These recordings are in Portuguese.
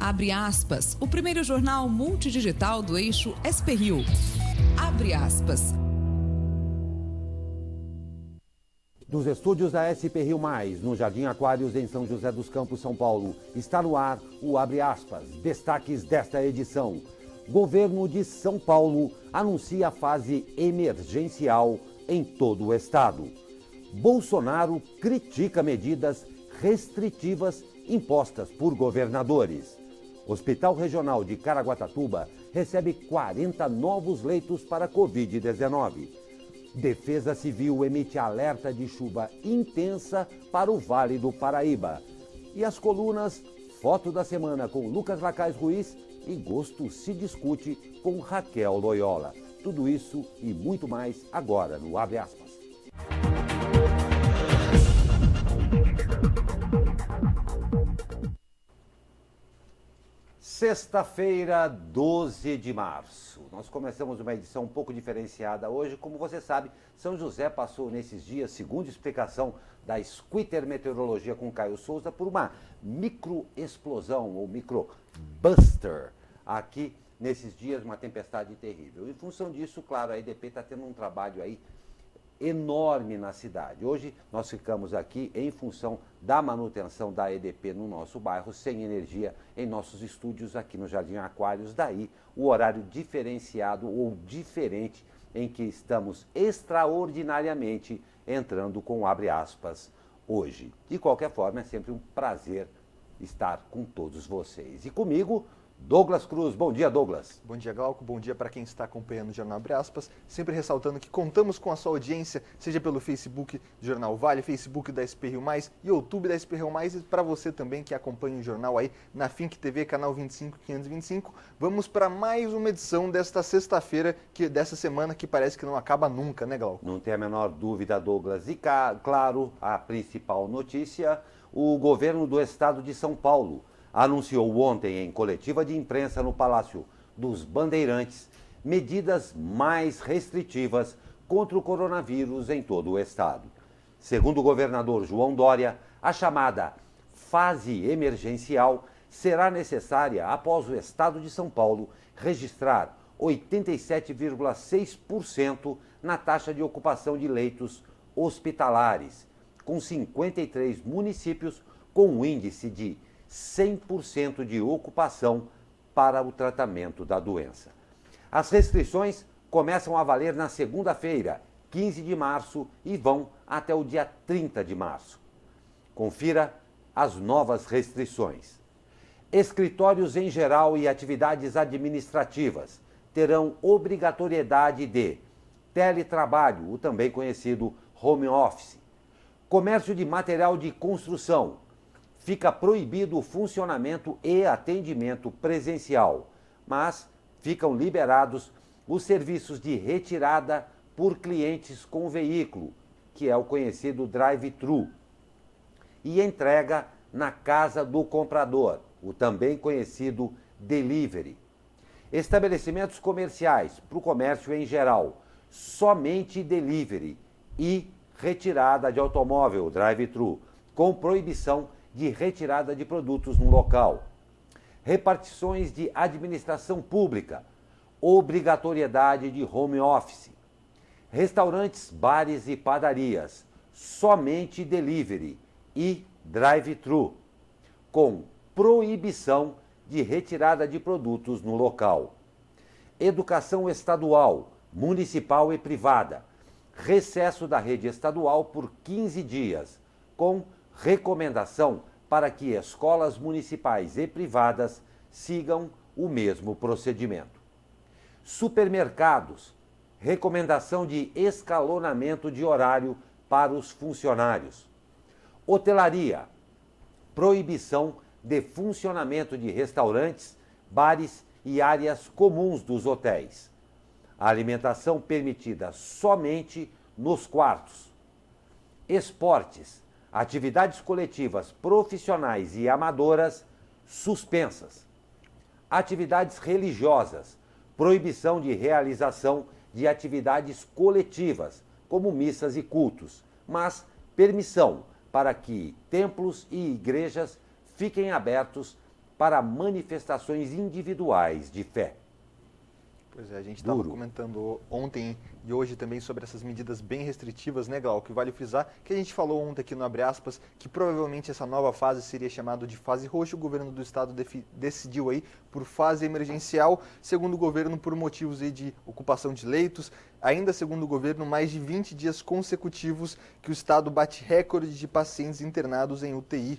Abre aspas, o primeiro jornal multidigital do eixo SP-Rio. Abre aspas. Dos estúdios da SP Rio Mais, no Jardim Aquários, em São José dos Campos, São Paulo, está no ar o Abre Aspas. Destaques desta edição. Governo de São Paulo anuncia a fase emergencial em todo o estado. Bolsonaro critica medidas restritivas impostas por governadores. Hospital Regional de Caraguatatuba recebe 40 novos leitos para Covid-19. Defesa Civil emite alerta de chuva intensa para o Vale do Paraíba. E as colunas Foto da Semana com Lucas Lacais Ruiz e Gosto se discute com Raquel Loyola. Tudo isso e muito mais agora no Abre Aspas. Sexta-feira, 12 de março. Nós começamos uma edição um pouco diferenciada hoje. Como você sabe, São José passou nesses dias, segundo explicação da Squitter Meteorologia com Caio Souza, por uma microexplosão ou microbuster. Aqui, nesses dias, uma tempestade terrível. Em função disso, claro, a EDP está tendo um trabalho aí enorme na cidade. Hoje nós ficamos aqui em função da manutenção da EDP no nosso bairro, sem energia em nossos estúdios aqui no Jardim Aquários, daí o horário diferenciado ou diferente em que estamos extraordinariamente entrando com Abre Aspas hoje. De qualquer forma, é sempre um prazer estar com todos vocês. E comigo, Douglas Cruz. Bom dia, Douglas. Bom dia, Glauco. Bom dia para quem está acompanhando o Jornal Abre Aspas. Sempre ressaltando que contamos com a sua audiência, seja pelo Facebook do Jornal Vale, Facebook da SP Rio Mais, YouTube da SP Rio Mais, e para você também que acompanha o jornal aí na Fink TV, canal 25525. Vamos para mais uma edição desta sexta-feira, dessa semana que parece que não acaba nunca, né, Glauco? Não tem a menor dúvida, Douglas. E claro, a principal notícia, o governo do estado de São Paulo anunciou ontem em coletiva de imprensa no Palácio dos Bandeirantes medidas mais restritivas contra o coronavírus em todo o estado. Segundo o governador João Dória, a chamada fase emergencial será necessária após o estado de São Paulo registrar 87,6% na taxa de ocupação de leitos hospitalares, com 53 municípios com um índice de 100% de ocupação para o tratamento da doença. As restrições começam a valer na segunda-feira, 15 de março, e vão até o dia 30 de março. Confira as novas restrições. Escritórios em geral e atividades administrativas terão obrigatoriedade de teletrabalho, o também conhecido home office. Comércio de material de construção. Fica proibido o funcionamento e atendimento presencial, mas ficam liberados os serviços de retirada por clientes com veículo, que é o conhecido drive-thru, e entrega na casa do comprador, o também conhecido delivery. Estabelecimentos comerciais, para o comércio em geral, somente delivery e retirada de automóvel, drive-thru, com proibição de retirada de produtos no local. Repartições de administração pública, obrigatoriedade de home office. Restaurantes, bares e padarias, somente delivery e drive-thru, com proibição de retirada de produtos no local. Educação estadual, municipal e privada, recesso da rede estadual por 15 dias, com recomendação para que escolas municipais e privadas sigam o mesmo procedimento. Supermercados, recomendação de escalonamento de horário para os funcionários. Hotelaria, proibição de funcionamento de restaurantes, bares e áreas comuns dos hotéis. A alimentação permitida somente nos quartos. Esportes, atividades coletivas profissionais e amadoras suspensas. Atividades religiosas, proibição de realização de atividades coletivas, como missas e cultos, mas permissão para que templos e igrejas fiquem abertos para manifestações individuais de fé. Pois é, a gente estava comentando ontem e hoje também sobre essas medidas bem restritivas, né, Glauco? Vale frisar que a gente falou ontem aqui no Abre Aspas que provavelmente essa nova fase seria chamada de fase roxa. O governo do estado decidiu aí por fase emergencial, segundo o governo, por motivos aí de ocupação de leitos. Ainda segundo o governo, mais de 20 dias consecutivos que o estado bate recorde de pacientes internados em UTI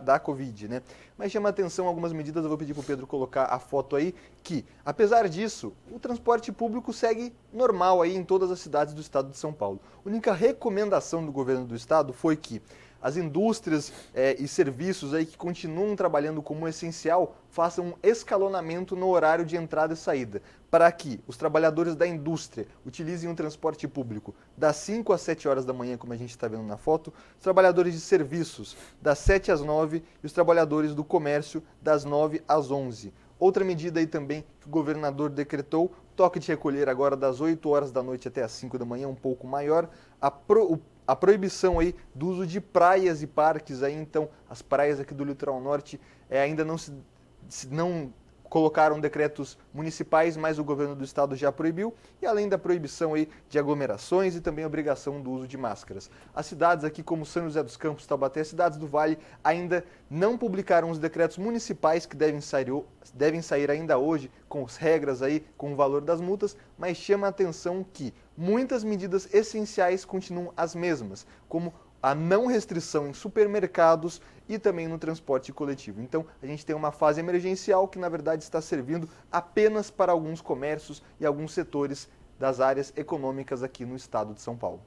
da Covid, né? Mas chama atenção algumas medidas, eu vou pedir para o Pedro colocar a foto aí, que, apesar disso, o transporte público segue normal aí em todas as cidades do estado de São Paulo. A única recomendação do governo do estado foi que as indústrias e serviços aí que continuam trabalhando como essencial façam um escalonamento no horário de entrada e saída, para que os trabalhadores da indústria utilizem o transporte público das 5 às 7 horas da manhã, como a gente está vendo na foto, os trabalhadores de serviços das 7 às 9 e os trabalhadores do comércio das 9 às 11. Outra medida aí também que o governador decretou, toque de recolher agora das 8 horas da noite até as 5 da manhã, um pouco maior, a proibição aí do uso de praias e parques aí, então as praias aqui do litoral norte ainda não colocaram decretos municipais, mas o governo do estado já proibiu, e além da proibição aí de aglomerações e também a obrigação do uso de máscaras. As cidades aqui como São José dos Campos, Taubaté, as cidades do Vale ainda não publicaram os decretos municipais que devem sair ainda hoje com as regras aí, com o valor das multas, mas chama a atenção que muitas medidas essenciais continuam as mesmas, como a não restrição em supermercados e também no transporte coletivo. Então, a gente tem uma fase emergencial que, na verdade, está servindo apenas para alguns comércios e alguns setores das áreas econômicas aqui no estado de São Paulo.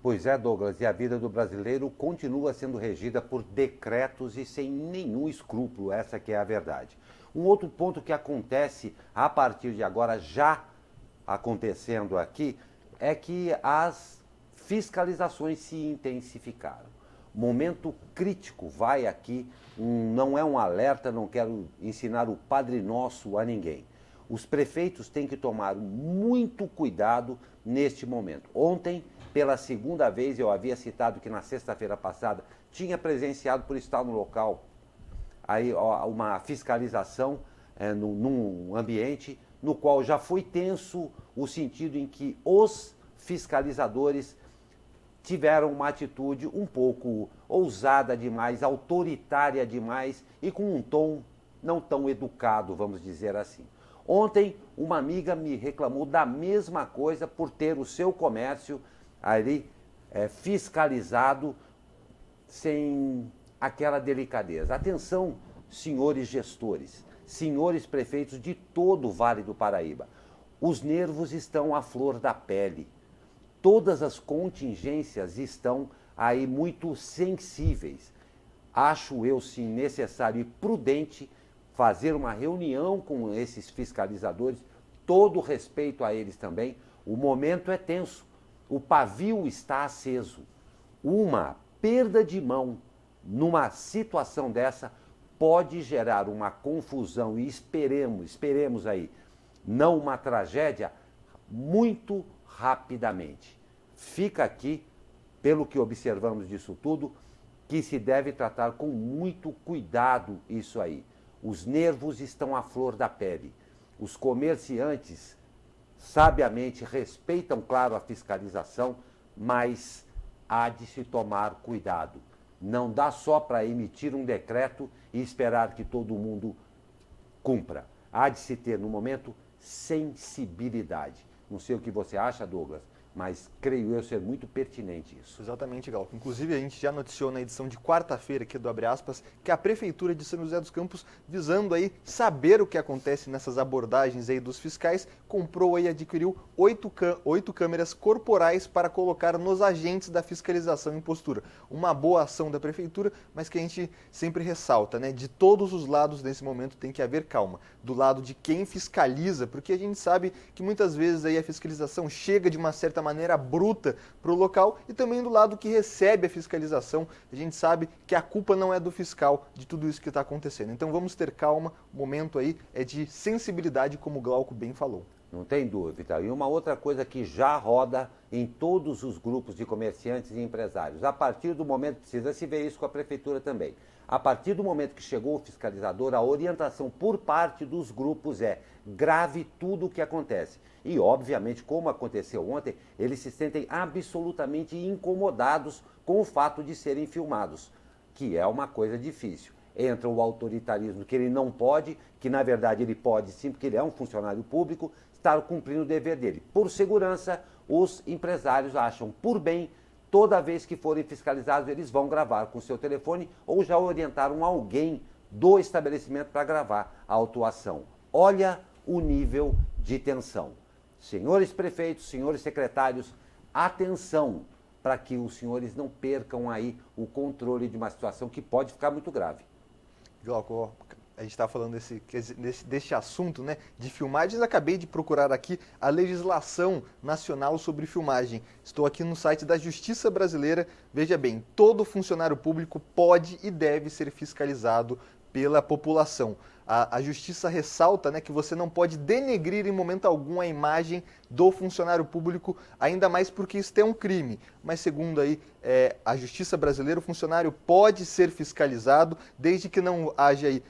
Pois é, Douglas, e a vida do brasileiro continua sendo regida por decretos e sem nenhum escrúpulo, essa que é a verdade. Um outro ponto que acontece a partir de agora, já acontecendo aqui, é que as fiscalizações se intensificaram. Momento crítico vai aqui, não é um alerta, não quero ensinar o Padre Nosso a ninguém. Os prefeitos têm que tomar muito cuidado neste momento. Ontem, pela segunda vez, eu havia citado que na sexta-feira passada tinha presenciado por estar no local aí, uma fiscalização num ambiente no qual já foi tenso o sentido em que os fiscalizadores tiveram uma atitude um pouco ousada demais, autoritária demais e com um tom não tão educado, vamos dizer assim. Ontem, uma amiga me reclamou da mesma coisa por ter o seu comércio ali fiscalizado sem aquela delicadeza. Atenção, senhores gestores, senhores prefeitos de todo o Vale do Paraíba. Os nervos estão à flor da pele. Todas as contingências estão aí muito sensíveis. Acho eu, sim, necessário e prudente fazer uma reunião com esses fiscalizadores, todo respeito a eles também. O momento é tenso, o pavio está aceso. Uma perda de mão numa situação dessa pode gerar uma confusão e esperemos aí, não uma tragédia, muito rapidamente. Fica aqui, pelo que observamos disso tudo, que se deve tratar com muito cuidado isso aí. Os nervos estão à flor da pele. Os comerciantes, sabiamente, respeitam, claro, a fiscalização, mas há de se tomar cuidado. Não dá só para emitir um decreto e esperar que todo mundo cumpra. Há de se ter, no momento, sensibilidade. Não sei o que você acha, Douglas, mas creio eu ser muito pertinente isso. Exatamente, Glauco. Inclusive, a gente já noticiou na edição de quarta-feira aqui do Abre Aspas que a Prefeitura de São José dos Campos, visando aí saber o que acontece nessas abordagens aí dos fiscais, comprou e adquiriu 8 câmeras corporais para colocar nos agentes da fiscalização em postura. Uma boa ação da Prefeitura, mas que a gente sempre ressalta, né? De todos os lados, nesse momento, tem que haver calma. Do lado de quem fiscaliza, porque a gente sabe que muitas vezes aí a fiscalização chega de uma certa maneira bruta para o local, e também do lado que recebe a fiscalização, a gente sabe que a culpa não é do fiscal de tudo isso que está acontecendo. Então vamos ter calma, o momento aí é de sensibilidade, como o Glauco bem falou. Não tem dúvida. E uma outra coisa que já roda em todos os grupos de comerciantes e empresários, a partir do momento, precisa se ver isso com a prefeitura também, a partir do momento que chegou o fiscalizador, a orientação por parte dos grupos é grave tudo o que acontece. E, obviamente, como aconteceu ontem, eles se sentem absolutamente incomodados com o fato de serem filmados, que é uma coisa difícil. Entra o autoritarismo que ele não pode, que na verdade ele pode sim, porque ele é um funcionário público, estar cumprindo o dever dele. Por segurança, os empresários acham por bem, toda vez que forem fiscalizados, eles vão gravar com o seu telefone ou já orientaram alguém do estabelecimento para gravar a autuação. Olha o nível de tensão. Senhores prefeitos, senhores secretários, atenção para que os senhores não percam aí o controle de uma situação que pode ficar muito grave. Glauco, a gente está falando deste assunto, né, de filmagens. Acabei de procurar aqui a legislação nacional sobre filmagem. Estou aqui no site da Justiça Brasileira. Veja bem, todo funcionário público pode e deve ser fiscalizado pela população. A Justiça ressalta, né, que você não pode denegrir em momento algum a imagem do funcionário público, ainda mais porque isso é um crime. Mas segundo aí, a Justiça Brasileira, o funcionário pode ser fiscalizado desde que não haja aí,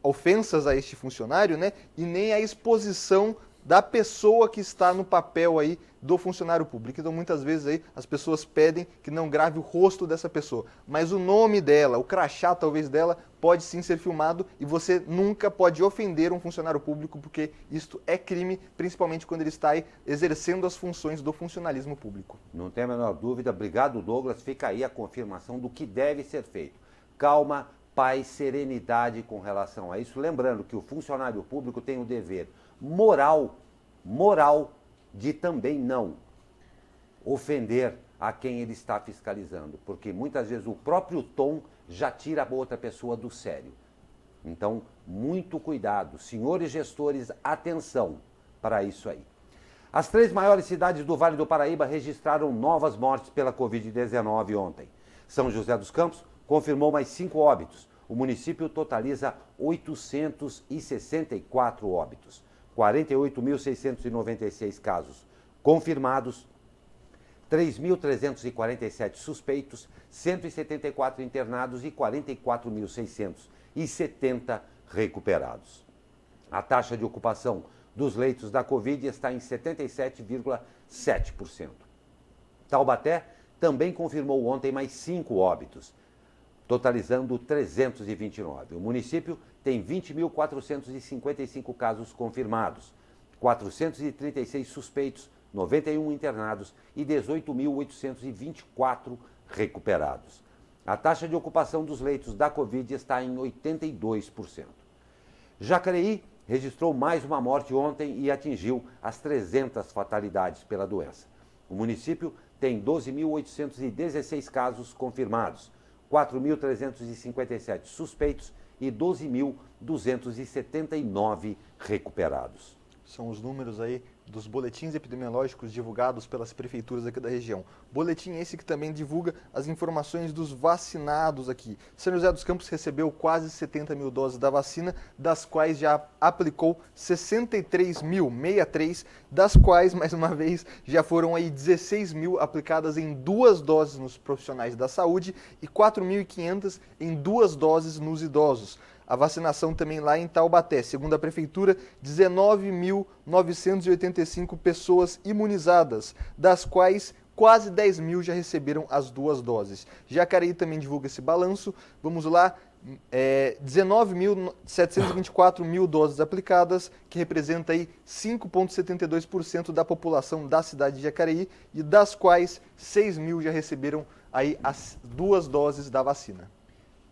ofensas a este funcionário, né, e nem a exposição da pessoa que está no papel aí do funcionário público. Então, muitas vezes aí as pessoas pedem que não grave o rosto dessa pessoa, mas o nome dela, o crachá talvez dela, pode sim ser filmado e você nunca pode ofender um funcionário público, porque isto é crime, principalmente quando ele está aí exercendo as funções do funcionalismo público. Não tem a menor dúvida. Obrigado, Douglas. Fica aí a confirmação do que deve ser feito. Calma, paz, serenidade com relação a isso. Lembrando que o funcionário público tem o dever moral de também não ofender a quem ele está fiscalizando, porque muitas vezes o próprio tom já tira a outra pessoa do sério. Então, muito cuidado. Senhores gestores, atenção para isso aí. As 3 maiores cidades do Vale do Paraíba registraram novas mortes pela Covid-19 ontem. São José dos Campos confirmou mais 5 óbitos. O município totaliza 864 óbitos. 48.696 casos confirmados, 3.347 suspeitos, 174 internados e 44.670 recuperados. A taxa de ocupação dos leitos da Covid está em 77,7%. Taubaté também confirmou ontem mais 5 óbitos, totalizando 329. O município tem 20.455 casos confirmados, 436 suspeitos, 91 internados e 18.824 recuperados. A taxa de ocupação dos leitos da Covid está em 82%. Jacareí registrou mais uma morte ontem e atingiu as 300 fatalidades pela doença. O município tem 12.816 casos confirmados, 4.357 suspeitos e 12.279 recuperados. São os números aí dos boletins epidemiológicos divulgados pelas prefeituras aqui da região. Boletim esse que também divulga as informações dos vacinados aqui. São José dos Campos recebeu quase 70 mil doses da vacina, das quais já aplicou 63.063, das quais, mais uma vez, já foram aí 16 mil aplicadas em 2 doses nos profissionais da saúde e 4.500 em 2 doses nos idosos. A vacinação também lá em Taubaté, segundo a Prefeitura, 19.985 pessoas imunizadas, das quais quase 10 mil já receberam as 2 doses. Jacareí também divulga esse balanço. Vamos lá, 19.724 mil doses aplicadas, que representa aí 5,72% da população da cidade de Jacareí, e das quais 6 mil já receberam aí as 2 doses da vacina.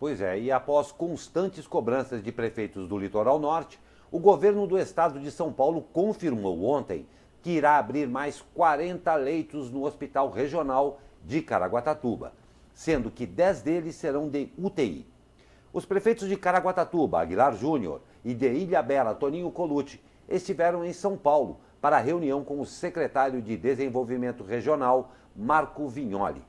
Pois é, e após constantes cobranças de prefeitos do Litoral Norte, o governo do estado de São Paulo confirmou ontem que irá abrir mais 40 leitos no Hospital Regional de Caraguatatuba, sendo que 10 deles serão de UTI. Os prefeitos de Caraguatatuba, Aguilar Júnior, e de Ilhabela, Toninho Colucci, estiveram em São Paulo para a reunião com o secretário de Desenvolvimento Regional, Marco Vignoli.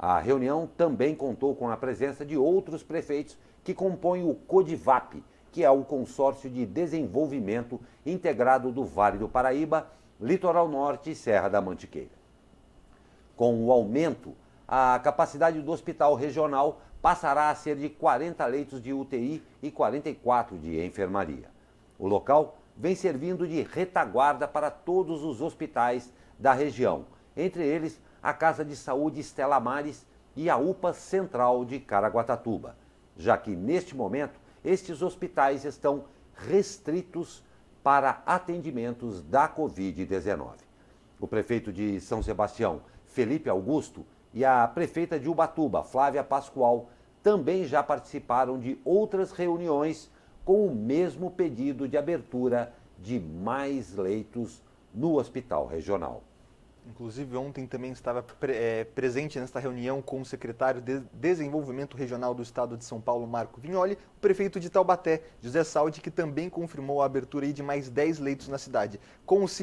A reunião também contou com a presença de outros prefeitos que compõem o CODIVAP, que é o Consórcio de Desenvolvimento Integrado do Vale do Paraíba, Litoral Norte e Serra da Mantiqueira. Com o aumento, a capacidade do hospital regional passará a ser de 40 leitos de UTI e 44 de enfermaria. O local vem servindo de retaguarda para todos os hospitais da região, entre eles a Casa de Saúde Estela Maris e a UPA Central de Caraguatatuba, já que neste momento estes hospitais estão restritos para atendimentos da Covid-19. O prefeito de São Sebastião, Felipe Augusto, e a prefeita de Ubatuba, Flávia Pascoal, também já participaram de outras reuniões com o mesmo pedido de abertura de mais leitos no hospital regional. Inclusive, ontem também estava presente nesta reunião com o secretário de Desenvolvimento Regional do Estado de São Paulo, Marco Vignoli, o prefeito de Taubaté, José Saldi, que também confirmou a abertura de mais 10 leitos na cidade. Com os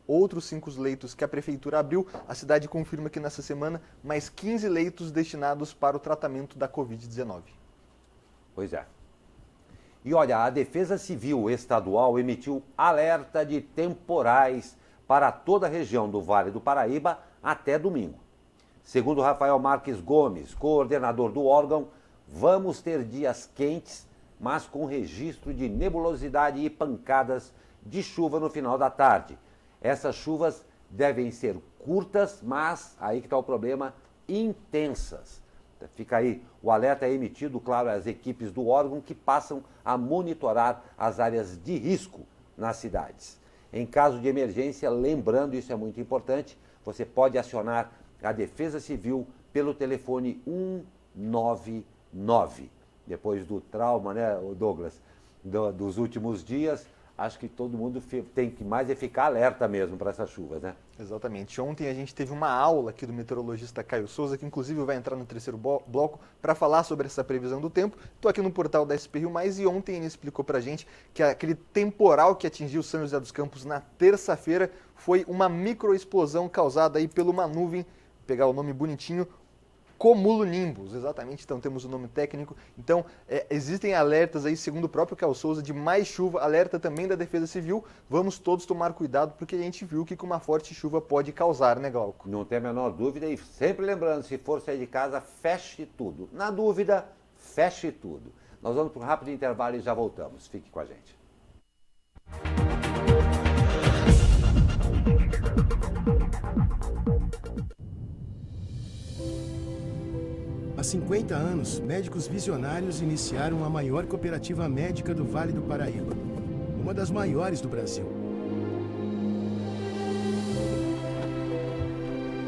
outros 5 leitos que a prefeitura abriu, a cidade confirma que nessa semana mais 15 leitos destinados para o tratamento da Covid-19. Pois é. E olha, a Defesa Civil Estadual emitiu alerta de temporais para toda a região do Vale do Paraíba até domingo. Segundo Rafael Marques Gomes, coordenador do órgão, vamos ter dias quentes, mas com registro de nebulosidade e pancadas de chuva no final da tarde. Essas chuvas devem ser curtas, mas, aí que está o problema, intensas. Fica aí, o alerta é emitido, claro, às equipes do órgão que passam a monitorar as áreas de risco nas cidades. Em caso de emergência, lembrando, isso é muito importante, você pode acionar a Defesa Civil pelo telefone 199. Depois do trauma, né, Douglas, dos últimos dias, acho que todo mundo tem que mais é ficar alerta mesmo para essas chuvas, né? Exatamente. Ontem a gente teve uma aula aqui do meteorologista Caio Souza, que inclusive vai entrar no terceiro bloco para falar sobre essa previsão do tempo. Estou aqui no portal da SP Rio Mais e ontem ele explicou para a gente que aquele temporal que atingiu São José dos Campos na terça-feira foi uma microexplosão causada aí por uma nuvem, vou pegar o nome bonitinho, cumulonimbus, exatamente, então temos o nome técnico. Então, existem alertas aí, segundo o próprio Caio Souza, de mais chuva, alerta também da Defesa Civil. Vamos todos tomar cuidado, porque a gente viu que uma forte chuva pode causar, né, Glauco? Não tem a menor dúvida, e sempre lembrando, se for sair de casa, feche tudo. Na dúvida, feche tudo. Nós vamos para um rápido intervalo e já voltamos. Fique com a gente. Há 50 anos, médicos visionários iniciaram a maior cooperativa médica do Vale do Paraíba, uma das maiores do Brasil.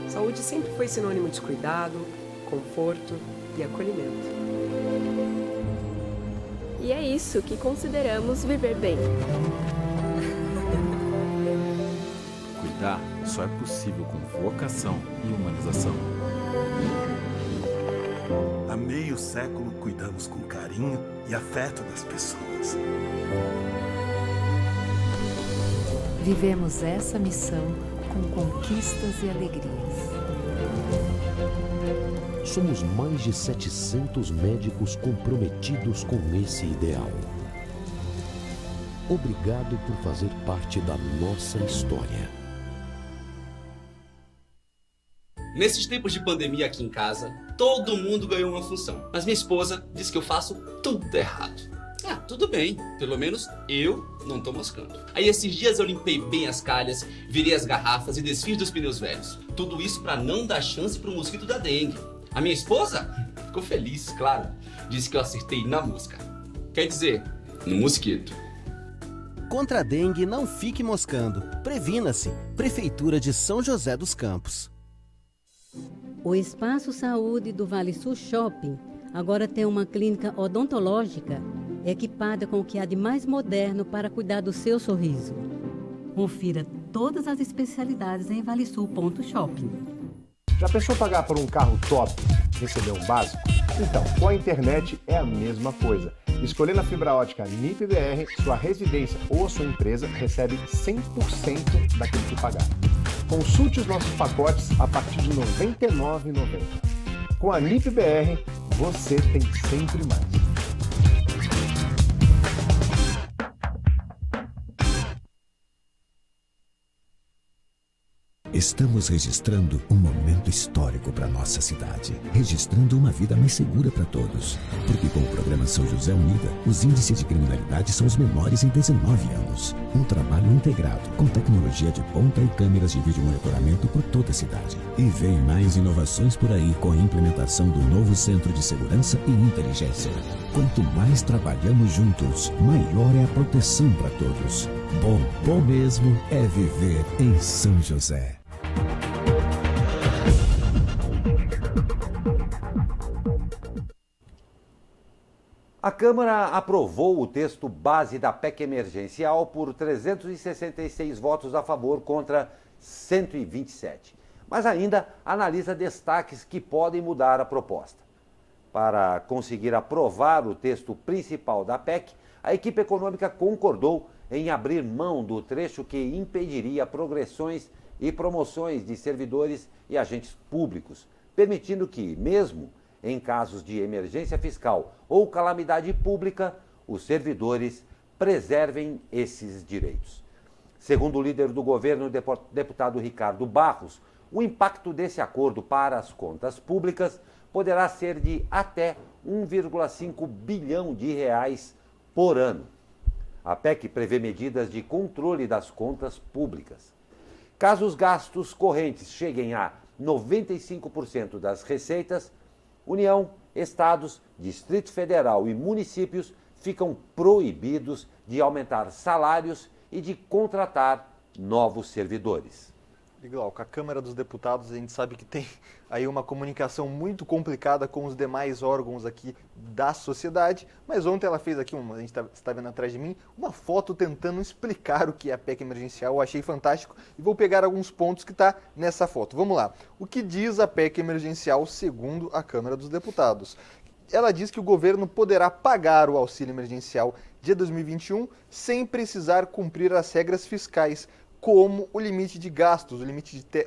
Saúde sempre foi sinônimo de cuidado, conforto e acolhimento. E é isso que consideramos viver bem. Cuidar só é possível com vocação e humanização. Há meio século cuidamos com carinho e afeto das pessoas. Vivemos essa missão com conquistas e alegrias. Somos mais de 700 médicos comprometidos com esse ideal. Obrigado por fazer parte da nossa história. Nesses tempos de pandemia aqui em casa, todo mundo ganhou uma função. Mas minha esposa diz que eu faço tudo errado. Ah, tudo bem. Pelo menos eu não tô moscando. Aí esses dias eu limpei bem as calhas, virei as garrafas e desfiz dos pneus velhos. Tudo isso para não dar chance pro mosquito da dengue. A minha esposa ficou feliz, claro. Disse que eu acertei na mosca. Quer dizer, no mosquito. Contra a dengue, não fique moscando. Previna-se. Prefeitura de São José dos Campos. O Espaço Saúde do Vale Sul Shopping agora tem uma clínica odontológica equipada com o que há de mais moderno para cuidar do seu sorriso. Confira todas as especialidades em valesul.shopping. Já pensou pagar por um carro top e receber um básico? Então, com a internet é a mesma coisa. Escolhendo a fibra ótica NIP-BR, sua residência ou a sua empresa recebe 100% daquilo que pagar. Consulte os nossos pacotes a partir de R$ 99,90. Com a NIP-BR, você tem sempre mais. Estamos registrando um momento histórico para nossa cidade. Registrando uma vida mais segura para todos. Porque com o programa São José Unida, os índices de criminalidade são os menores em 19 anos. Um trabalho integrado, com tecnologia de ponta e câmeras de vídeo monitoramento por toda a cidade. E vem mais inovações por aí com a implementação do novo Centro de Segurança e Inteligência. Quanto mais trabalhamos juntos, maior é a proteção para todos. Bom mesmo é viver em São José. A Câmara aprovou o texto base da PEC emergencial por 366 votos a favor contra 127, mas ainda analisa destaques que podem mudar a proposta. Para conseguir aprovar o texto principal da PEC, a equipe econômica concordou em abrir mão do trecho que impediria progressões e promoções de servidores e agentes públicos, permitindo que, mesmo em casos de emergência fiscal ou calamidade pública, os servidores preservem esses direitos. Segundo o líder do governo, deputado Ricardo Barros, o impacto desse acordo para as contas públicas poderá ser de até 1,5 bilhão de reais por ano. A PEC prevê medidas de controle das contas públicas. Caso os gastos correntes cheguem a 95% das receitas, União, estados, Distrito Federal e municípios ficam proibidos de aumentar salários e de contratar novos servidores. E Glauco, a Câmara dos Deputados, a gente sabe que tem aí uma comunicação muito complicada com os demais órgãos aqui da sociedade, mas ontem ela fez aqui, a gente está vendo atrás de mim, uma foto tentando explicar o que é a PEC emergencial. Eu achei fantástico e vou pegar alguns pontos que está nessa foto. Vamos lá. O que diz a PEC emergencial segundo a Câmara dos Deputados? Ela diz que o governo poderá pagar o auxílio emergencial de 2021 sem precisar cumprir as regras fiscais, como o limite de gastos,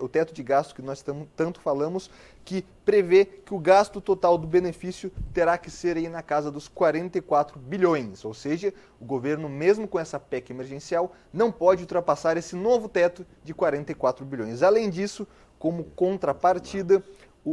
o teto de gastos que nós tanto falamos, que prevê que o gasto total do benefício terá que ser aí na casa dos 44 bilhões. Ou seja, o governo, mesmo com essa PEC emergencial, não pode ultrapassar esse novo teto de 44 bilhões. Além disso, como contrapartida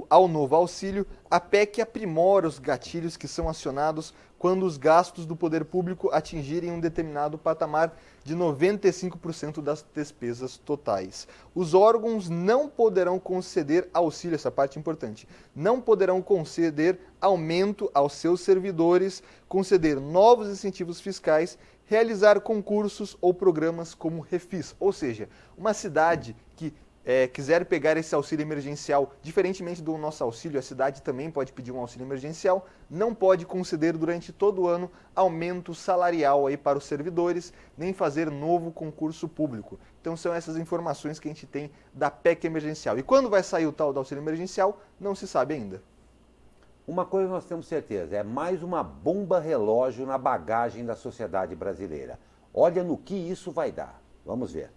ao novo auxílio, a PEC aprimora os gatilhos que são acionados quando os gastos do poder público atingirem um determinado patamar de 95% das despesas totais. Os órgãos não poderão conceder auxílio, essa parte é importante, não poderão conceder aumento aos seus servidores, conceder novos incentivos fiscais, realizar concursos ou programas como Refis. Ou seja, uma cidade que quiser pegar esse auxílio emergencial, diferentemente do nosso auxílio, a cidade também pode pedir um auxílio emergencial, não pode conceder durante todo o ano aumento salarial aí para os servidores, nem fazer novo concurso público. Então são essas informações que a gente tem da PEC emergencial. E quando vai sair o tal do auxílio emergencial, não se sabe ainda. Uma coisa nós temos certeza, é mais uma bomba relógio na bagagem da sociedade brasileira. Olha no que isso vai dar. Vamos ver.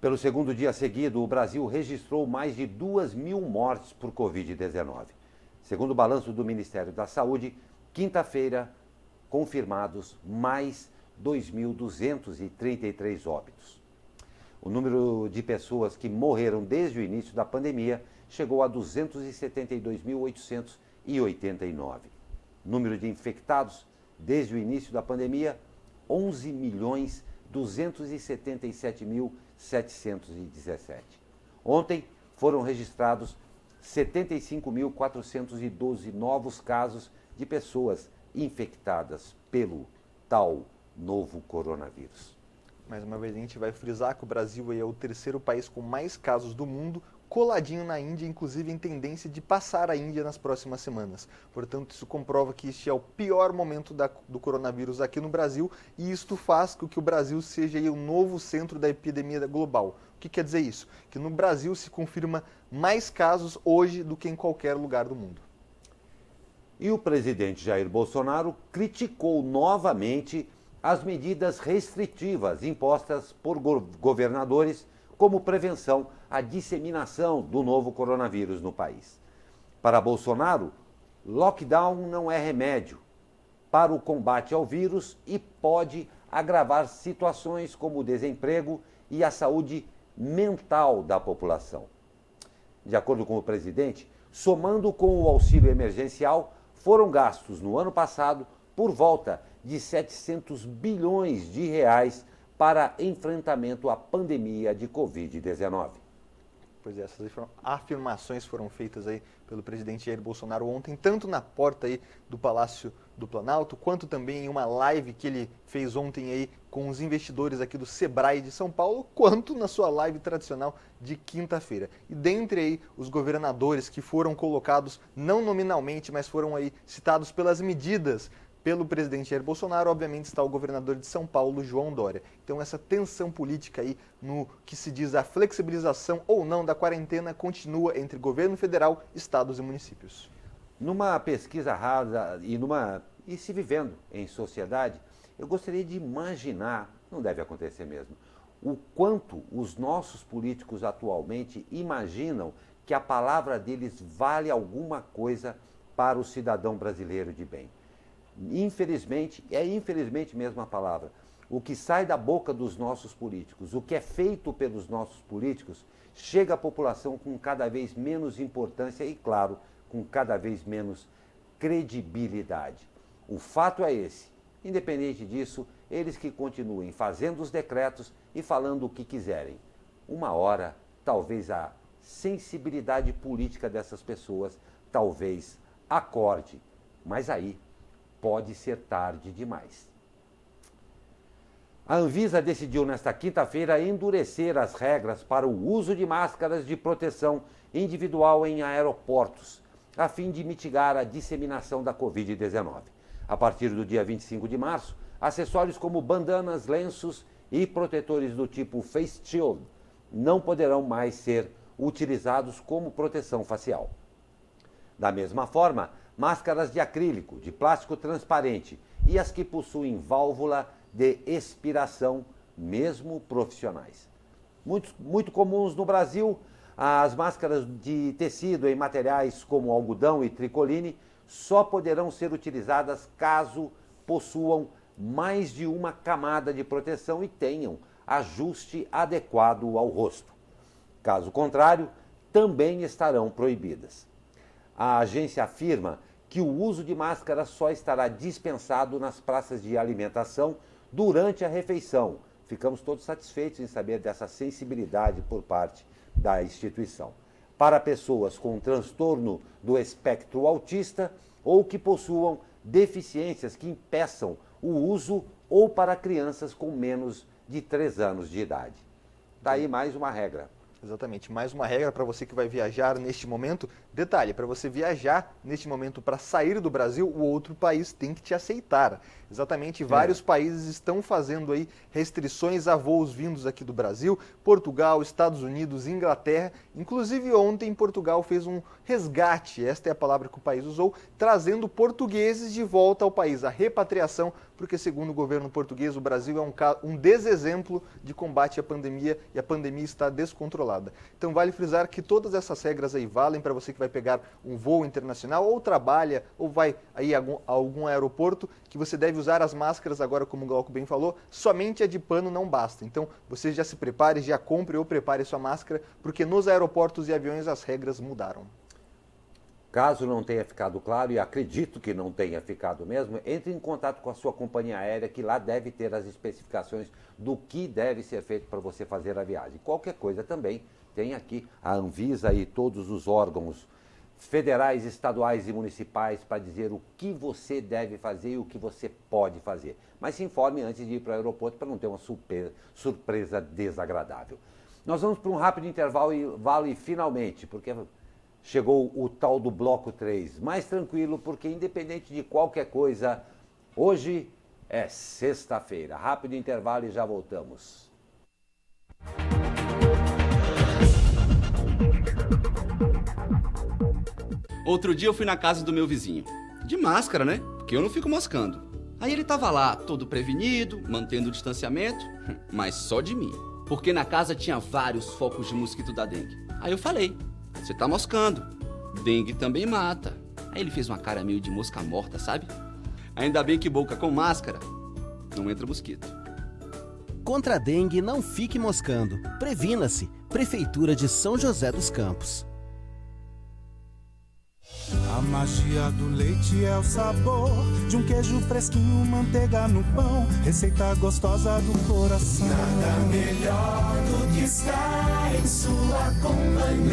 Pelo segundo dia seguido, o Brasil registrou mais de 2.000 mortes por Covid-19. Segundo o balanço do Ministério da Saúde, quinta-feira, confirmados mais 2.233 óbitos. O número de pessoas que morreram desde o início da pandemia chegou a 272.889. Número de infectados desde o início da pandemia, 11.277.717. Ontem foram registrados 75.412 novos casos de pessoas infectadas pelo tal novo coronavírus. Mais uma vez a gente vai frisar que o Brasil é o terceiro país com mais casos do mundo, coladinho na Índia, inclusive em tendência de passar a Índia nas próximas semanas. Portanto, isso comprova que este é o pior momento do coronavírus aqui no Brasil e isto faz com que o Brasil seja aí o novo centro da epidemia global. O que quer dizer isso? Que no Brasil se confirma mais casos hoje do que em qualquer lugar do mundo. E o presidente Jair Bolsonaro criticou novamente as medidas restritivas impostas por governadores como prevenção à disseminação do novo coronavírus no país. Para Bolsonaro, lockdown não é remédio para o combate ao vírus e pode agravar situações como o desemprego e a saúde mental da população. De acordo com o presidente, somando com o auxílio emergencial, foram gastos no ano passado por volta de 700 bilhões de reais para enfrentamento à pandemia de Covid-19. Pois é, essas afirmações foram feitas aí pelo presidente Jair Bolsonaro ontem, tanto na porta aí do Palácio do Planalto, quanto também em uma live que ele fez ontem aí com os investidores aqui do Sebrae de São Paulo, quanto na sua live tradicional de quinta-feira. E dentre aí os governadores que foram colocados, não nominalmente, mas foram aí citados pelas medidas pelo presidente Jair Bolsonaro, obviamente está o governador de São Paulo, João Dória. Então essa tensão política aí no que se diz a flexibilização ou não da quarentena continua entre governo federal, estados e municípios. Numa pesquisa rasa e se vivendo em sociedade, eu gostaria de imaginar, não deve acontecer mesmo, o quanto os nossos políticos atualmente imaginam que a palavra deles vale alguma coisa para o cidadão brasileiro de bem. Infelizmente mesmo a palavra, o que sai da boca dos nossos políticos, o que é feito pelos nossos políticos, chega à população com cada vez menos importância e, claro, com cada vez menos credibilidade. O fato é esse. Independente disso, eles que continuem fazendo os decretos e falando o que quiserem. Uma hora, talvez a sensibilidade política dessas pessoas, talvez acorde. Mas aí pode ser tarde demais. A Anvisa decidiu nesta quinta-feira endurecer as regras para o uso de máscaras de proteção individual em aeroportos, a fim de mitigar a disseminação da Covid-19. A partir do dia 25 de março, acessórios como bandanas, lenços e protetores do tipo Face Shield não poderão mais ser utilizados como proteção facial. Da mesma forma, máscaras de acrílico, de plástico transparente e as que possuem válvula de expiração, mesmo profissionais. Muito comuns no Brasil, as máscaras de tecido em materiais como algodão e tricoline só poderão ser utilizadas caso possuam mais de uma camada de proteção e tenham ajuste adequado ao rosto. Caso contrário, também estarão proibidas. A agência afirma que o uso de máscara só estará dispensado nas praças de alimentação durante a refeição. Ficamos todos satisfeitos em saber dessa sensibilidade por parte da instituição. Para pessoas com transtorno do espectro autista ou que possuam deficiências que impeçam o uso ou para crianças com menos de 3 anos de idade. Daí mais uma regra. Exatamente, mais uma regra para você que vai viajar neste momento. Detalhe, para você viajar neste momento para sair do Brasil, o outro país tem que te aceitar. Exatamente, vários países estão fazendo aí restrições a voos vindos aqui do Brasil, Portugal, Estados Unidos, Inglaterra. Inclusive ontem Portugal fez um resgate, esta é a palavra que o país usou, trazendo portugueses de volta ao país, a repatriação, porque segundo o governo português, o Brasil é um desexemplo de combate à pandemia e a pandemia está descontrolada. Então vale frisar que todas essas regras aí valem para você que vai pegar um voo internacional ou trabalha ou vai aí a algum aeroporto, que você deve usar as máscaras agora, como o Glauco bem falou, somente a de pano não basta. Então você já se prepare, já compre ou prepare sua máscara, porque nos aeroportos e aviões as regras mudaram. Caso não tenha ficado claro, e acredito que não tenha ficado mesmo, entre em contato com a sua companhia aérea, que lá deve ter as especificações do que deve ser feito para você fazer a viagem. Qualquer coisa também, tem aqui a Anvisa e todos os órgãos federais, estaduais e municipais para dizer o que você deve fazer e o que você pode fazer. Mas se informe antes de ir para o aeroporto para não ter uma surpresa desagradável. Nós vamos para um rápido intervalo e finalmente, porque chegou o tal do bloco 3, mais tranquilo, porque independente de qualquer coisa, hoje é sexta-feira. Rápido intervalo e já voltamos. Outro dia eu fui na casa do meu vizinho, de máscara, né? Porque eu não fico moscando. Aí ele tava lá, todo prevenido, mantendo o distanciamento, mas só de mim. Porque na casa tinha vários focos de mosquito da dengue. Aí eu falei: você tá moscando, dengue também mata. Aí ele fez uma cara meio de mosca morta, sabe? Ainda bem que boca com máscara não entra mosquito. Contra a dengue, não fique moscando. Previna-se. Prefeitura de São José dos Campos. A magia do leite é o sabor de um queijo fresquinho, manteiga no pão, receita gostosa do coração. Nada melhor do que estar em sua companhia.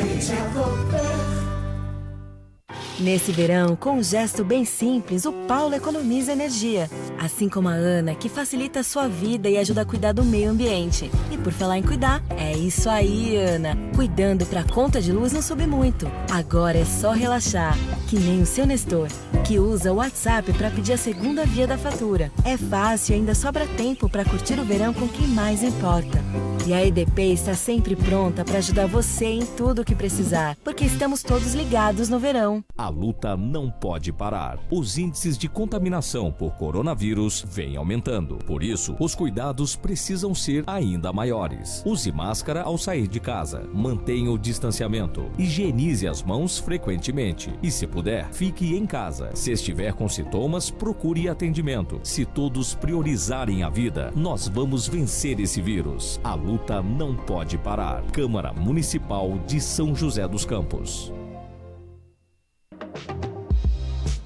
Nesse verão, com um gesto bem simples, o Paulo economiza energia. Assim como a Ana, que facilita a sua vida e ajuda a cuidar do meio ambiente. E por falar em cuidar, é isso aí, Ana. Cuidando pra conta de luz não subir muito. Agora é só relaxar, que nem o seu Nestor, que usa o WhatsApp pra pedir a segunda via da fatura. É fácil e ainda sobra tempo pra curtir o verão com quem mais importa. E a EDP está sempre pronta para ajudar você em tudo o que precisar, porque estamos todos ligados no verão. A luta não pode parar. Os índices de contaminação por coronavírus vêm aumentando. Por isso, os cuidados precisam ser ainda maiores. Use máscara ao sair de casa. Mantenha o distanciamento. Higienize as mãos frequentemente. E, se puder, fique em casa. Se estiver com sintomas, procure atendimento. Se todos priorizarem a vida, nós vamos vencer esse vírus. A luta não pode parar. Câmara Municipal de São José dos Campos.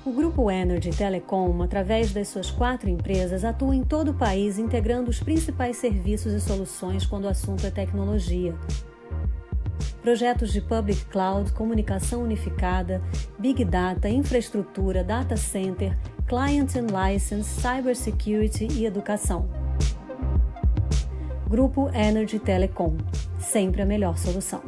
O Grupo Energy Telecom, através das suas 4 empresas, atua em todo o país integrando os principais serviços e soluções quando o assunto é tecnologia. Projetos de Public Cloud, comunicação unificada, Big Data, infraestrutura, data center, Client and License, Cybersecurity e educação. Grupo Energy Telecom, sempre a melhor solução.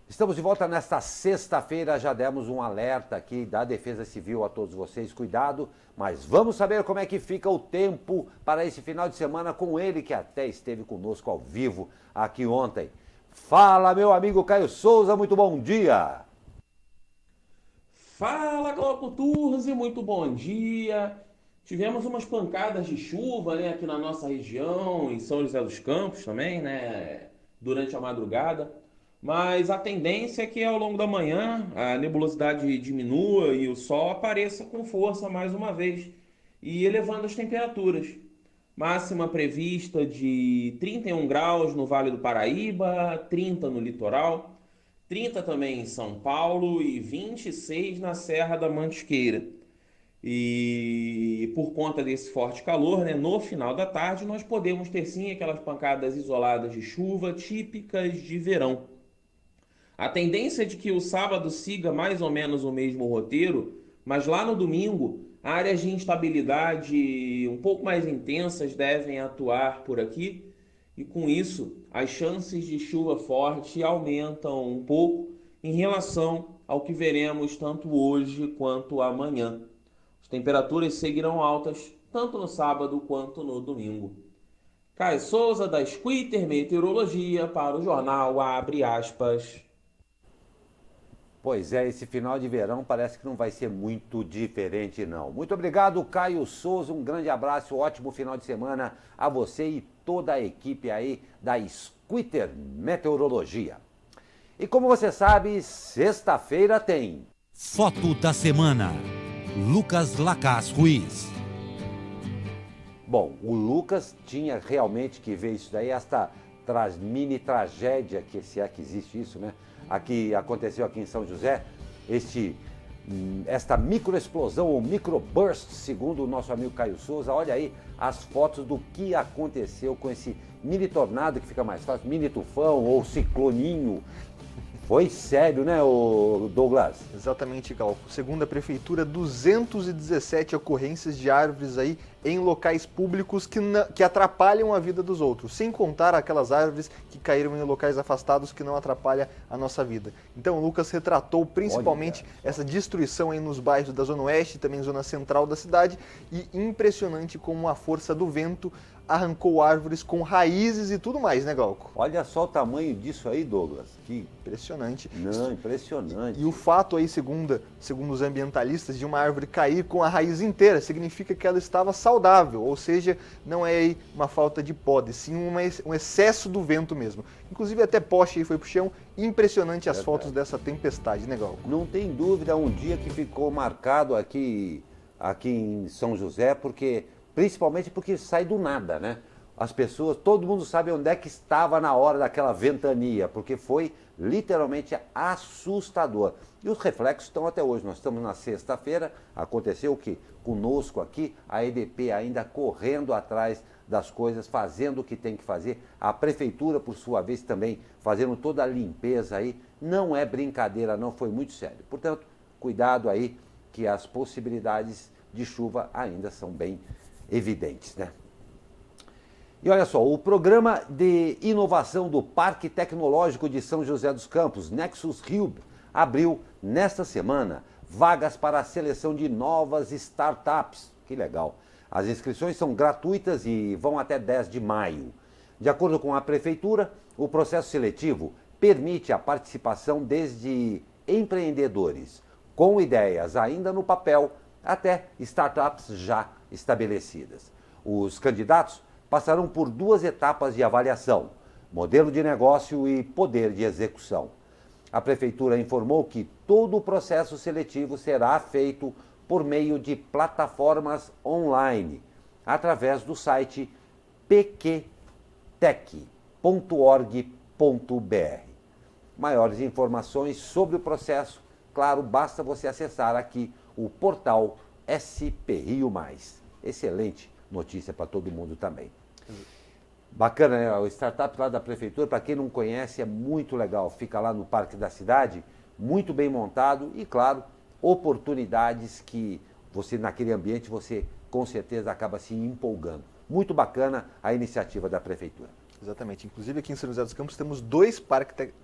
Estamos de volta nesta sexta-feira, já demos um alerta aqui da Defesa Civil a todos vocês, cuidado, mas vamos saber como é que fica o tempo para esse final de semana com ele, que até esteve conosco ao vivo aqui ontem. Fala, meu amigo Caio Souza, muito bom dia! Fala, Glauco Turzi, muito bom dia! Tivemos umas pancadas de chuva, né, aqui na nossa região, em São José dos Campos também, né, durante a madrugada. Mas a tendência é que ao longo da manhã a nebulosidade diminua e o sol apareça com força mais uma vez e elevando as temperaturas. Máxima prevista de 31 graus no Vale do Paraíba, 30 no litoral, 30 também em São Paulo e 26 na Serra da Mantiqueira. E por conta desse forte calor, né, no final da tarde nós podemos ter sim aquelas pancadas isoladas de chuva típicas de verão. A tendência é de que o sábado siga mais ou menos o mesmo roteiro, mas lá no domingo, áreas de instabilidade um pouco mais intensas devem atuar por aqui, e com isso, as chances de chuva forte aumentam um pouco em relação ao que veremos tanto hoje quanto amanhã. As temperaturas seguirão altas tanto no sábado quanto no domingo. Caio Souza, da Squitter Meteorologia, para o jornal Abre Aspas. Pois é, esse final de verão parece que não vai ser muito diferente, não. Muito obrigado, Caio Souza, um grande abraço, ótimo final de semana a você e toda a equipe aí da Squitter Meteorologia. E como você sabe, sexta-feira tem... Foto da semana, Lucas Lacaz Ruiz. Bom, o Lucas tinha realmente que ver isso daí, esta mini tragédia, que se é que existe isso, né? Aqui aconteceu aqui em São José, esta microexplosão ou microburst, segundo o nosso amigo Caio Souza. Olha aí as fotos do que aconteceu com esse mini tornado, que fica mais fácil, mini tufão ou cicloninho. Foi sério, né, Douglas? Exatamente, Galco. Segundo a Prefeitura, 217 ocorrências de árvores aí em locais públicos que atrapalham a vida dos outros, sem contar aquelas árvores que caíram em locais afastados que não atrapalham a nossa vida. Então, o Lucas retratou principalmente essa destruição aí nos bairros da Zona Oeste e também Zona Central da cidade, e impressionante como a força do vento arrancou árvores com raízes e tudo mais, né, Glauco? Olha só o tamanho disso aí, Douglas. Que impressionante. Não, impressionante. E o fato aí, segundo os ambientalistas, de uma árvore cair com a raiz inteira, significa que ela estava saudável, ou seja, não é aí uma falta de poda, sim um excesso do vento mesmo. Inclusive até poste aí foi pro chão, impressionante as fotos dessa tempestade, né, Glauco? Não tem dúvida, um dia que ficou marcado aqui em São José, principalmente porque sai do nada, né? As pessoas, todo mundo sabe onde é que estava na hora daquela ventania, porque foi literalmente assustador. E os reflexos estão até hoje. Nós estamos na sexta-feira, aconteceu o que? Conosco aqui, a EDP ainda correndo atrás das coisas, fazendo o que tem que fazer. A prefeitura, por sua vez, também fazendo toda a limpeza aí. Não é brincadeira, não, foi muito sério. Portanto, cuidado aí, que as possibilidades de chuva ainda são bem evidentes, né? E olha só, o programa de inovação do Parque Tecnológico de São José dos Campos, Nexus Hub, abriu nesta semana vagas para a seleção de novas startups. Que legal! As inscrições são gratuitas e vão até 10 de maio. De acordo com a Prefeitura, o processo seletivo permite a participação desde empreendedores com ideias ainda no papel até startups já estabelecidas. Os candidatos passarão por 2 etapas de avaliação: modelo de negócio e poder de execução. A Prefeitura informou que todo o processo seletivo será feito por meio de plataformas online, através do site pqtech.org.br. Maiores informações sobre o processo, claro, basta você acessar aqui o portal SP Rio Mais. Excelente notícia para todo mundo também. Bacana, né? O startup lá da Prefeitura, para quem não conhece, é muito legal. Fica lá no Parque da Cidade, muito bem montado e, claro, oportunidades que você, naquele ambiente, você com certeza acaba se empolgando. Muito bacana a iniciativa da Prefeitura. Exatamente. Inclusive aqui em São José dos Campos temos 2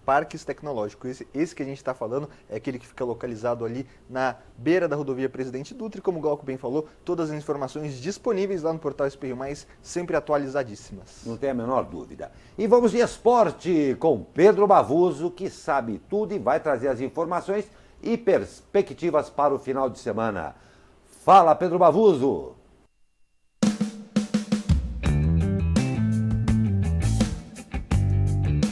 parques tecnológicos. Esse que a gente está falando é aquele que fica localizado ali na beira da rodovia Presidente Dutra. E como o Glauco bem falou, todas as informações disponíveis lá no portal SP Rio Mais, sempre atualizadíssimas. Não tem a menor dúvida. E vamos de esporte com Pedro Bavuso, que sabe tudo e vai trazer as informações e perspectivas para o final de semana. Fala, Pedro Bavuso!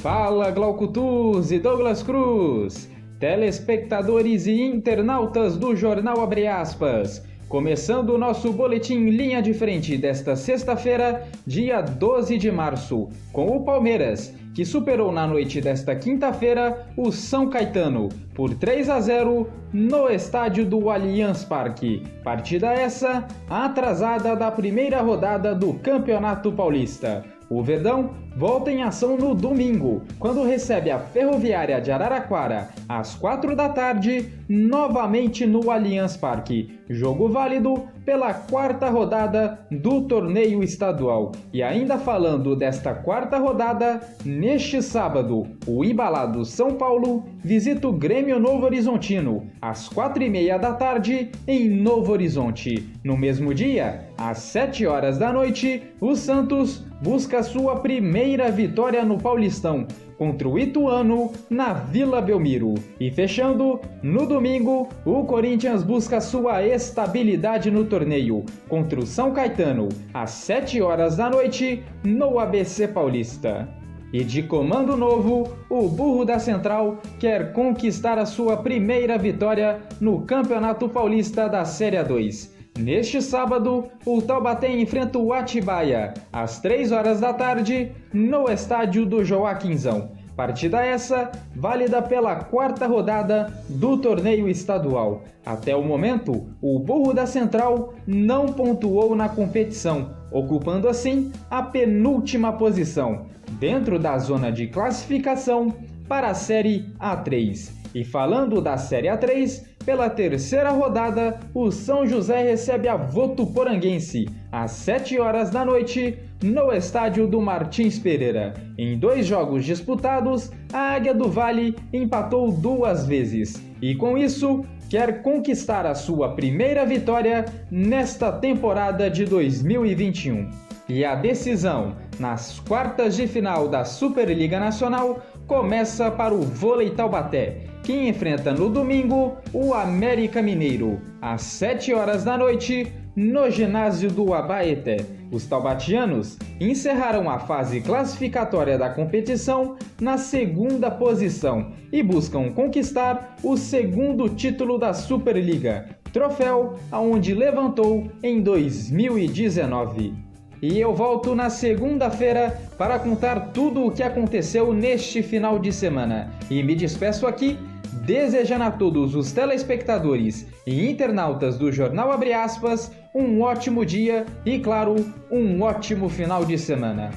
Fala, Glauco Tuz e Douglas Cruz, telespectadores e internautas do Jornal Abre Aspas. Começando o nosso boletim Linha de Frente desta sexta-feira, dia 12 de março, com o Palmeiras, que superou na noite desta quinta-feira o São Caetano por 3-0 no estádio do Allianz Parque. Partida essa atrasada da primeira rodada do Campeonato Paulista. O Verdão volta em ação no domingo, quando recebe a Ferroviária de Araraquara, às 4 da tarde, novamente no Allianz Parque. Jogo válido pela 4ª rodada do torneio estadual. E ainda falando desta 4ª rodada, neste sábado, o embalado São Paulo visita o Grêmio Novo Horizontino, às 4h30 da tarde, em Novo Horizonte. No mesmo dia, às 7 horas da noite, o Santos busca sua primeira vitória no Paulistão, contra o Ituano, na Vila Belmiro. E fechando, no domingo, o Corinthians busca sua estabilidade no torneio, contra o São Caetano, às 7 horas da noite, no ABC Paulista. E de comando novo, o Burro da Central quer conquistar a sua primeira vitória no Campeonato Paulista da Série A2. Neste sábado, o Taubaté enfrenta o Atibaia, às 3 horas da tarde, no estádio do Joaquinzão. Partida essa, válida pela 4ª rodada do torneio estadual. Até o momento, o Burro da Central não pontuou na competição, ocupando assim a penúltima posição, dentro da zona de classificação para a Série A3. E falando da Série A3, pela 3ª rodada, o São José recebe a Votuporanguense, às 7 horas da noite, no estádio do Martins Pereira. Em 2 jogos disputados, a Águia do Vale empatou 2 vezes. E com isso, quer conquistar a sua primeira vitória nesta temporada de 2021. E a decisão nas quartas de final da Superliga Nacional começa para o Vôlei Taubaté, que enfrenta no domingo o América Mineiro, às 7 horas da noite, no ginásio do Abaeté. Os taubatianos encerraram a fase classificatória da competição na segunda posição e buscam conquistar o segundo título da Superliga, troféu aonde levantou em 2019. E eu volto na segunda-feira para contar tudo o que aconteceu neste final de semana. E me despeço aqui, desejando a todos os telespectadores e internautas do Jornal Abre Aspas um ótimo dia e, claro, um ótimo final de semana.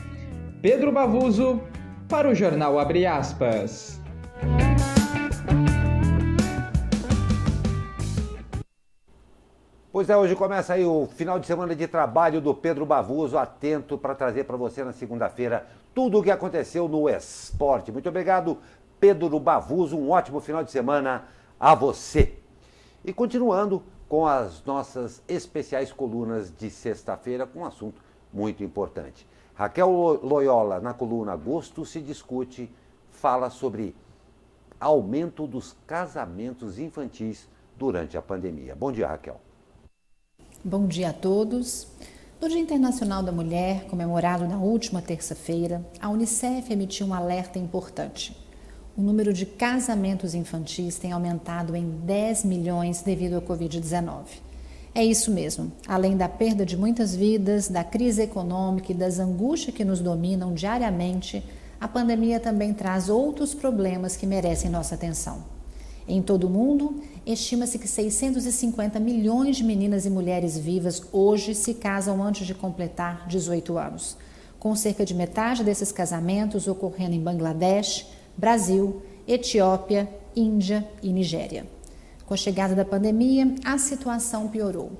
Pedro Bavuso, para o Jornal Abre Aspas. Pois é, hoje começa aí o final de semana de trabalho do Pedro Bavuso, atento para trazer para você na segunda-feira tudo o que aconteceu no esporte. Muito obrigado, Pedro Bavuso, um ótimo final de semana a você. E continuando com as nossas especiais colunas de sexta-feira com um assunto muito importante. Raquel Loyola, na coluna Agosto se Discute, fala sobre aumento dos casamentos infantis durante a pandemia. Bom dia, Raquel. Bom dia a todos. No Dia Internacional da Mulher, comemorado na última terça-feira, a Unicef emitiu um alerta importante. O número de casamentos infantis tem aumentado em 10 milhões devido à Covid-19. É isso mesmo. Além da perda de muitas vidas, da crise econômica e das angústias que nos dominam diariamente, a pandemia também traz outros problemas que merecem nossa atenção. Em todo o mundo, estima-se que 650 milhões de meninas e mulheres vivas hoje se casam antes de completar 18 anos, com cerca de metade desses casamentos ocorrendo em Bangladesh, Brasil, Etiópia, Índia e Nigéria. Com a chegada da pandemia, a situação piorou.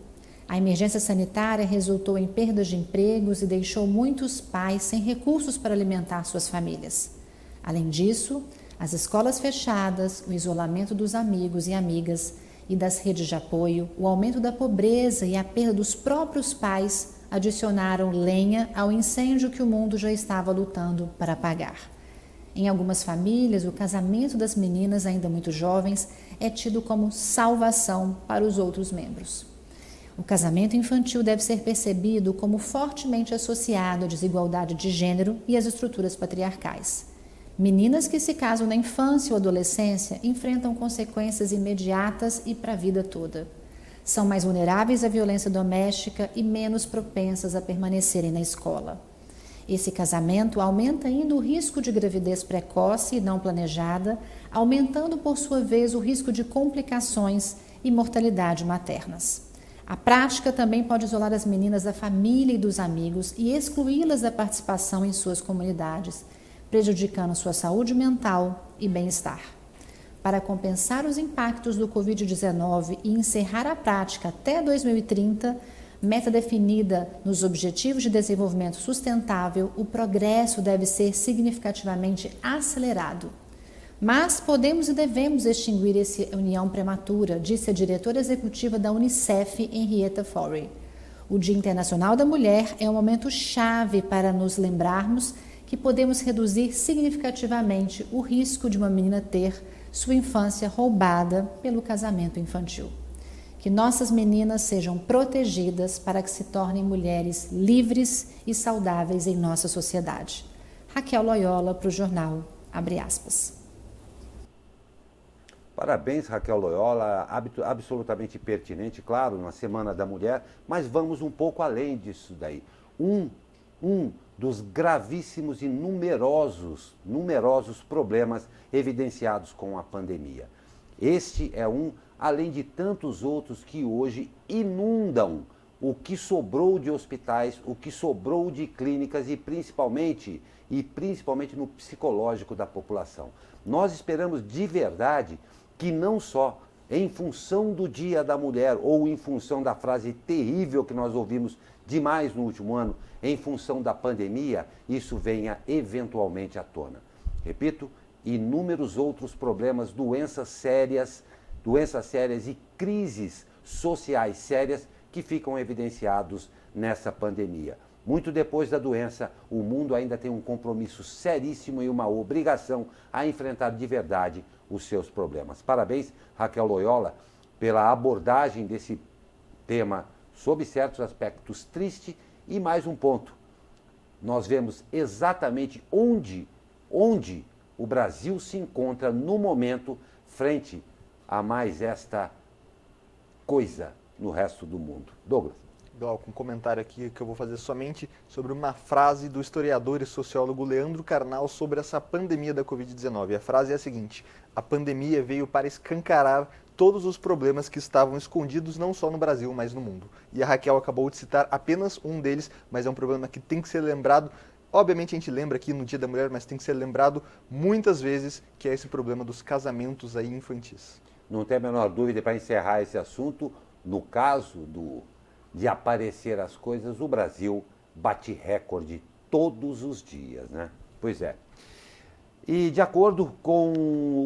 A emergência sanitária resultou em perdas de empregos e deixou muitos pais sem recursos para alimentar suas famílias. Além disso, as escolas fechadas, o isolamento dos amigos e amigas e das redes de apoio, o aumento da pobreza e a perda dos próprios pais adicionaram lenha ao incêndio que o mundo já estava lutando para apagar. Em algumas famílias, o casamento das meninas ainda muito jovens é tido como salvação para os outros membros. O casamento infantil deve ser percebido como fortemente associado à desigualdade de gênero e às estruturas patriarcais. Meninas que se casam na infância ou adolescência enfrentam consequências imediatas e para a vida toda. São mais vulneráveis à violência doméstica e menos propensas a permanecerem na escola. Esse casamento aumenta ainda o risco de gravidez precoce e não planejada, aumentando por sua vez o risco de complicações e mortalidade maternas. A prática também pode isolar as meninas da família e dos amigos e excluí-las da participação em suas comunidades, prejudicando sua saúde mental e bem-estar. Para compensar os impactos do Covid-19 e encerrar a prática até 2030, meta definida nos Objetivos de Desenvolvimento Sustentável, o progresso deve ser significativamente acelerado. Mas podemos e devemos extinguir essa união prematura, disse a diretora executiva da Unicef, Henrietta Fore. O Dia Internacional da Mulher é um momento chave para nos lembrarmos que podemos reduzir significativamente o risco de uma menina ter sua infância roubada pelo casamento infantil. Que nossas meninas sejam protegidas para que se tornem mulheres livres e saudáveis em nossa sociedade. Raquel Loyola, para o jornal Abre Aspas. Parabéns, Raquel Loyola, absolutamente pertinente, claro, na Semana da Mulher, mas vamos um pouco além disso daí. Um dos gravíssimos e numerosos problemas evidenciados com a pandemia. Este é além de tantos outros que hoje inundam o que sobrou de hospitais, o que sobrou de clínicas e principalmente no psicológico da população. Nós esperamos de verdade que não só em função do Dia da Mulher ou em função da frase terrível que nós ouvimos demais no último ano, em função da pandemia, isso venha eventualmente à tona. Repito, inúmeros outros problemas, doenças sérias e crises sociais sérias que ficam evidenciados nessa pandemia. Muito depois da doença, o mundo ainda tem um compromisso seríssimo e uma obrigação a enfrentar de verdade os seus problemas. Parabéns, Raquel Loyola, pela abordagem desse tema sob certos aspectos triste. E mais um ponto, nós vemos exatamente onde o Brasil se encontra no momento frente a mais esta coisa no resto do mundo. Douglas. Glauco, um comentário aqui que eu vou fazer somente sobre uma frase do historiador e sociólogo Leandro Carnal sobre essa pandemia da Covid-19. A frase é a seguinte: a pandemia veio para escancarar todos os problemas que estavam escondidos não só no Brasil, mas no mundo. E a Raquel acabou de citar apenas um deles, mas é um problema que tem que ser lembrado. Obviamente a gente lembra aqui no Dia da Mulher, mas tem que ser lembrado muitas vezes, que é esse problema dos casamentos aí infantis. Não tem a menor dúvida, para encerrar esse assunto, no caso de aparecer as coisas, o Brasil bate recorde todos os dias, né? Pois é. E de acordo com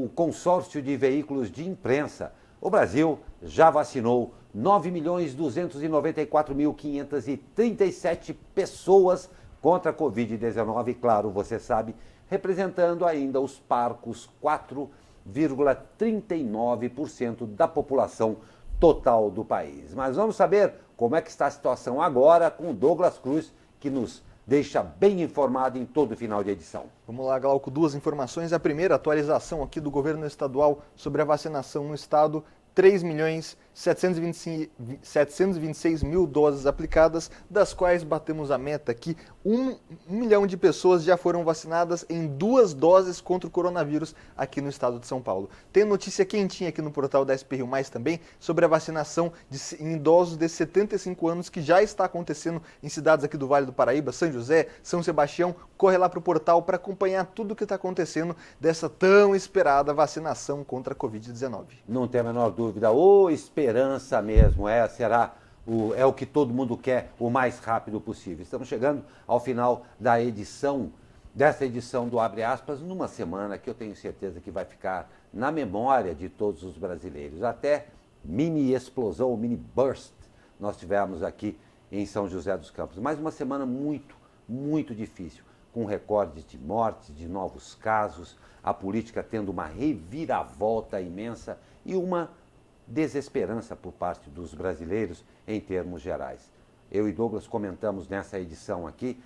o consórcio de veículos de imprensa, o Brasil já vacinou 9.294.537 pessoas contra a Covid-19, claro, você sabe, representando ainda os parcos 4,39% da população total do país. Mas vamos saber como é que está a situação agora com o Douglas Cruz, que nos deixa bem informado em todo final de edição. Vamos lá, Glauco, duas informações. A primeira, atualização aqui do governo estadual sobre a vacinação no estado. 3.726.000 doses aplicadas, das quais batemos a meta aqui. 1 milhão de pessoas já foram vacinadas em 2 doses contra o coronavírus aqui no estado de São Paulo. Tem notícia quentinha aqui no portal da SP Rio Mais também sobre a vacinação em idosos de 75 anos que já está acontecendo em cidades aqui do Vale do Paraíba, São José, São Sebastião. Corre lá para o portal para acompanhar tudo o que está acontecendo dessa tão esperada vacinação contra a Covid-19. Não tem a menor dúvida, ou esperança mesmo, será o que todo mundo quer o mais rápido possível. Estamos chegando ao final dessa edição do Abre Aspas, numa semana que eu tenho certeza que vai ficar na memória de todos os brasileiros. Até mini explosão, mini burst, nós tivemos aqui em São José dos Campos. Mais uma semana muito, muito difícil, com recordes de mortes, de novos casos, a política tendo uma reviravolta imensa e uma desesperança por parte dos brasileiros em termos gerais. Eu e Douglas comentamos nessa edição aqui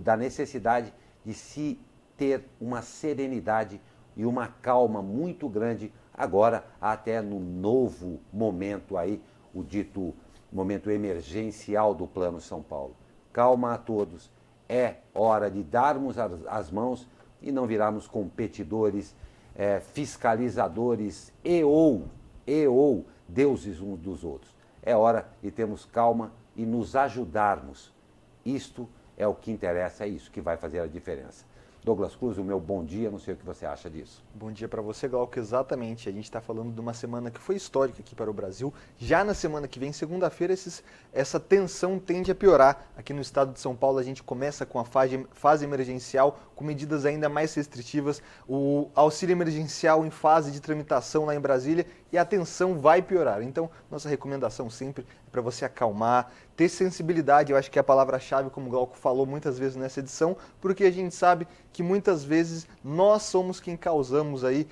da necessidade de se ter uma serenidade e uma calma muito grande agora, até no novo momento aí, o dito momento emergencial do Plano São Paulo. Calma a todos, é hora de darmos as mãos e não virarmos competidores, fiscalizadores e ou deuses uns dos outros. É hora de termos calma e nos ajudarmos. Isto é o que interessa, é isso que vai fazer a diferença. Douglas Cruz, o meu bom dia, não sei o que você acha disso. Bom dia para você, Glauco, exatamente. A gente está falando de uma semana que foi histórica aqui para o Brasil. Já na semana que vem, segunda-feira, essa tensão tende a piorar. Aqui no estado de São Paulo, a gente começa com a fase emergencial, com medidas ainda mais restritivas, o auxílio emergencial em fase de tramitação lá em Brasília, e a tensão vai piorar. Então, nossa recomendação sempre é para você acalmar, ter sensibilidade, eu acho que é a palavra-chave, como o Glauco falou muitas vezes nessa edição, porque a gente sabe que muitas vezes nós somos quem causamos aí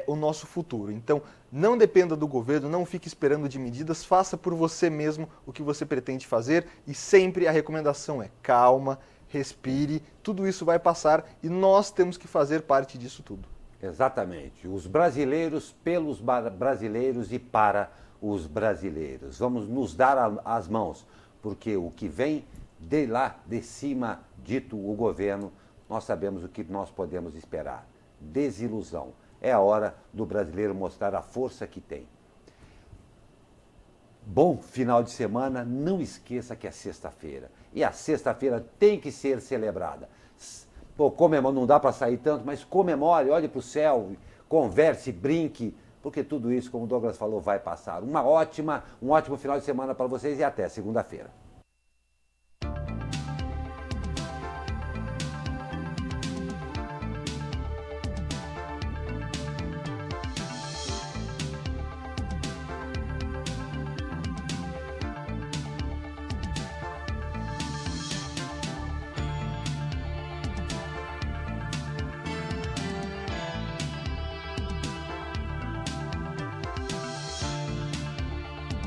o nosso futuro. Então, não dependa do governo, não fique esperando de medidas, faça por você mesmo o que você pretende fazer, e sempre a recomendação é calma, respire, tudo isso vai passar e nós temos que fazer parte disso tudo. Exatamente, os brasileiros pelos brasileiros e para os brasileiros. Vamos nos dar as mãos, porque o que vem de lá, de cima, dito o governo, nós sabemos o que nós podemos esperar. Desilusão. É a hora do brasileiro mostrar a força que tem. Bom final de semana, não esqueça que é sexta-feira. E a sexta-feira tem que ser celebrada. Pô, não dá para sair tanto, mas comemore, olhe para o céu, converse, brinque, porque tudo isso, como o Douglas falou, vai passar. Um ótimo final de semana para vocês e até segunda-feira.